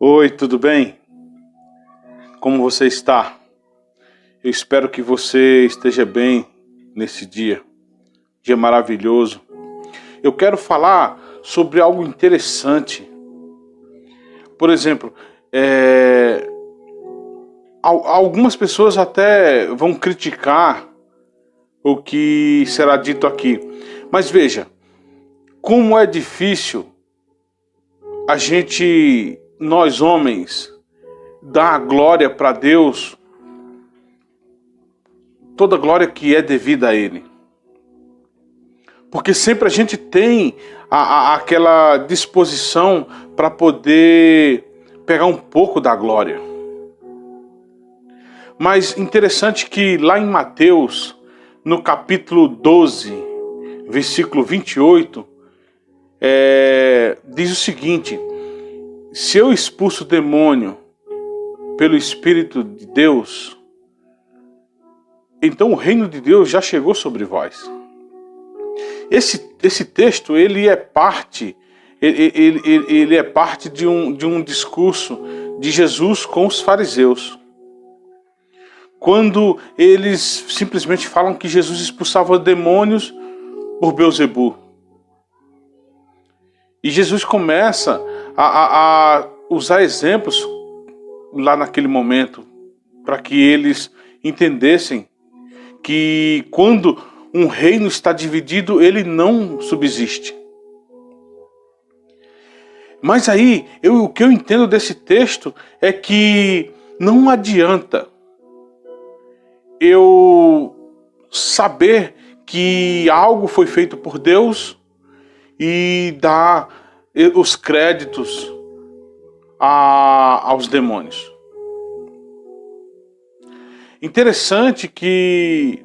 Oi, tudo bem? Como você está? Eu espero que você esteja bem nesse dia maravilhoso. Eu quero falar sobre algo interessante. Por exemplo, algumas pessoas até vão criticar o que será dito aqui. Mas veja, como é difícil nós homens, dar a glória para Deus, toda a glória que é devida a Ele. Porque sempre a gente tem aquela disposição para poder pegar um pouco da glória. Mas interessante que lá em Mateus, no capítulo 12, versículo 28, diz o seguinte: se eu expulso o demônio pelo Espírito de Deus, então o reino de Deus já chegou sobre vós. Esse texto, ele é parte de um discurso de Jesus com os fariseus. Quando eles simplesmente falam que Jesus expulsava demônios por Beelzebu. E Jesus começa a usar exemplos lá naquele momento, para que eles entendessem que quando um reino está dividido, ele não subsiste. Mas aí, o que eu entendo desse texto é que não adianta eu saber que algo foi feito por Deus e dar os créditos aos demônios. Interessante que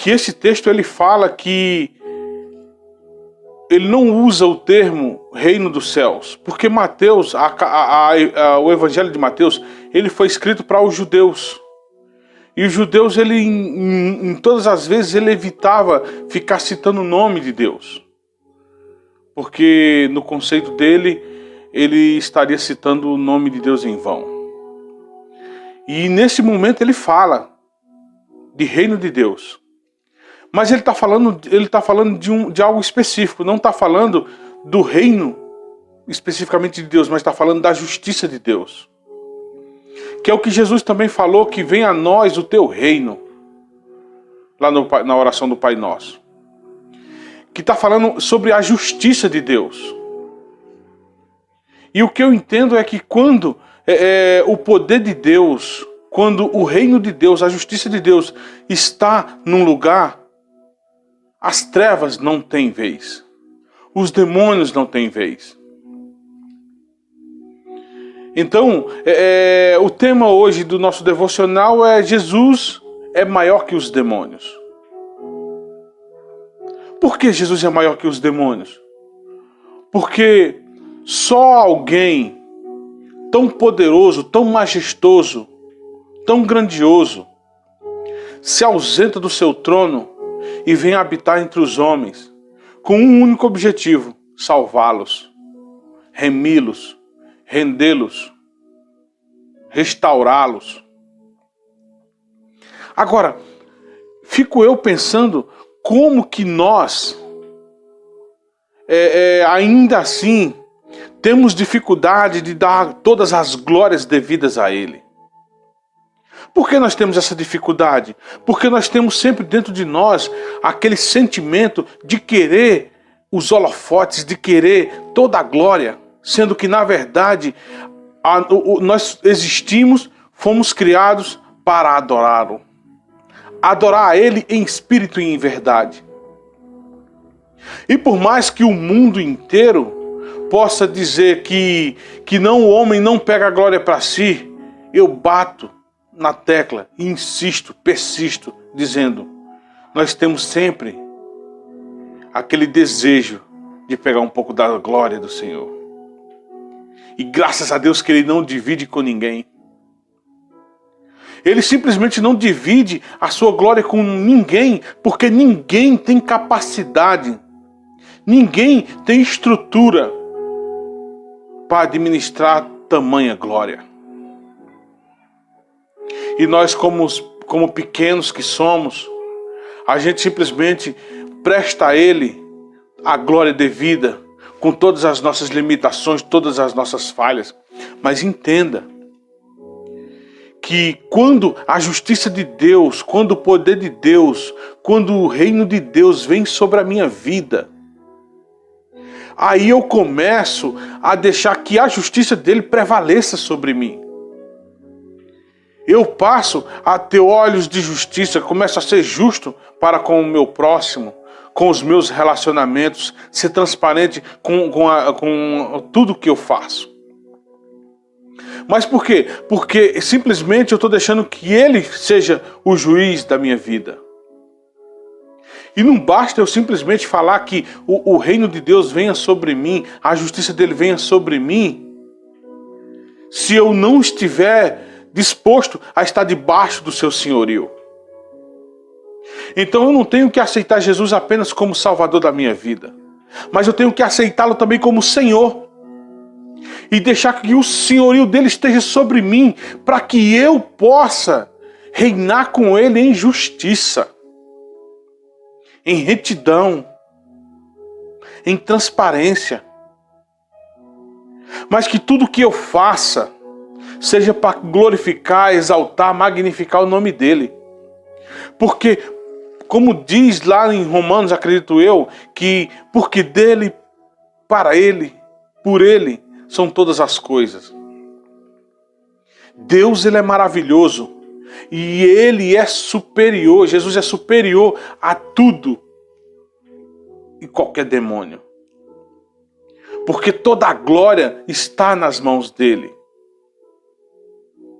esse texto ele fala que ele não usa o termo reino dos céus, porque Mateus, o evangelho de Mateus, ele foi escrito para os judeus. E os judeus, em todas as vezes, ele evitava ficar citando o nome de Deus. Porque no conceito dele, ele estaria citando o nome de Deus em vão. E nesse momento ele fala de reino de Deus. Mas ele está falando de algo específico. Não está falando do reino especificamente de Deus, mas está falando da justiça de Deus. Que é o que Jesus também falou, que venha a nós o teu reino. Lá na oração do Pai Nosso. Que está falando sobre a justiça de Deus. E o que eu entendo é que quando o poder de Deus, quando o reino de Deus, a justiça de Deus está num lugar, as trevas não têm vez. Os demônios não têm vez. Então, o tema hoje do nosso devocional é: Jesus é maior que os demônios. Por que Jesus é maior que os demônios? Porque só alguém tão poderoso, tão majestoso, tão grandioso, se ausenta do seu trono e vem habitar entre os homens, com um único objetivo: salvá-los, remi-los, rendê-los, restaurá-los. Agora, fico eu pensando como que nós, ainda assim, temos dificuldade de dar todas as glórias devidas a Ele. Por que nós temos essa dificuldade? Porque nós temos sempre dentro de nós aquele sentimento de querer os holofotes, de querer toda a glória, sendo que, na verdade, nós existimos, fomos criados para adorá-lo. Adorar a Ele em espírito e em verdade. E por mais que o mundo inteiro possa dizer que o homem não pega a glória para si, eu bato na tecla e insisto, persisto, dizendo: nós temos sempre aquele desejo de pegar um pouco da glória do Senhor. E graças a Deus que Ele não divide com ninguém. Ele simplesmente não divide a sua glória com ninguém, porque ninguém tem capacidade, ninguém tem estrutura para administrar tamanha glória. E nós, como pequenos que somos, a gente simplesmente presta a Ele a glória devida, com todas as nossas limitações, todas as nossas falhas. Mas entenda que quando a justiça de Deus, quando o poder de Deus, quando o reino de Deus vem sobre a minha vida, aí eu começo a deixar que a justiça dele prevaleça sobre mim. Eu passo a ter olhos de justiça, começo a ser justo para com o meu próximo, com os meus relacionamentos, ser transparente com tudo que eu faço. Mas por quê? Porque simplesmente eu estou deixando que Ele seja o juiz da minha vida. E não basta eu simplesmente falar que o reino de Deus venha sobre mim, a justiça dele venha sobre mim, se eu não estiver disposto a estar debaixo do seu senhorio. Então eu não tenho que aceitar Jesus apenas como Salvador da minha vida, mas eu tenho que aceitá-lo também como Senhor. E deixar que o senhorio dele esteja sobre mim, para que eu possa reinar com ele em justiça, em retidão, em transparência. Mas que tudo que eu faça seja para glorificar, exaltar, magnificar o nome dele. Porque, como diz lá em Romanos, acredito eu, que porque dele, para ele, por ele, são todas as coisas. Deus, ele é maravilhoso. E ele é superior, Jesus é superior a tudo e qualquer demônio. Porque toda a glória está nas mãos dele.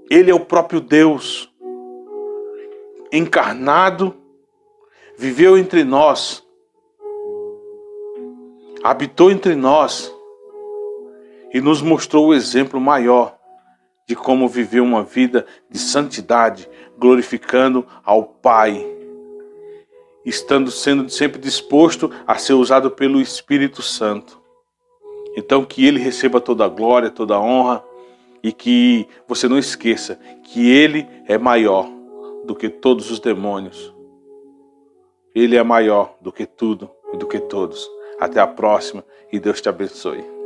Ele é o próprio Deus, encarnado, viveu entre nós, habitou entre nós e nos mostrou o exemplo maior de como viver uma vida de santidade, glorificando ao Pai, sendo sempre disposto a ser usado pelo Espírito Santo. Então que Ele receba toda a glória, toda a honra, e que você não esqueça que Ele é maior do que todos os demônios. Ele é maior do que tudo e do que todos. Até a próxima e Deus te abençoe.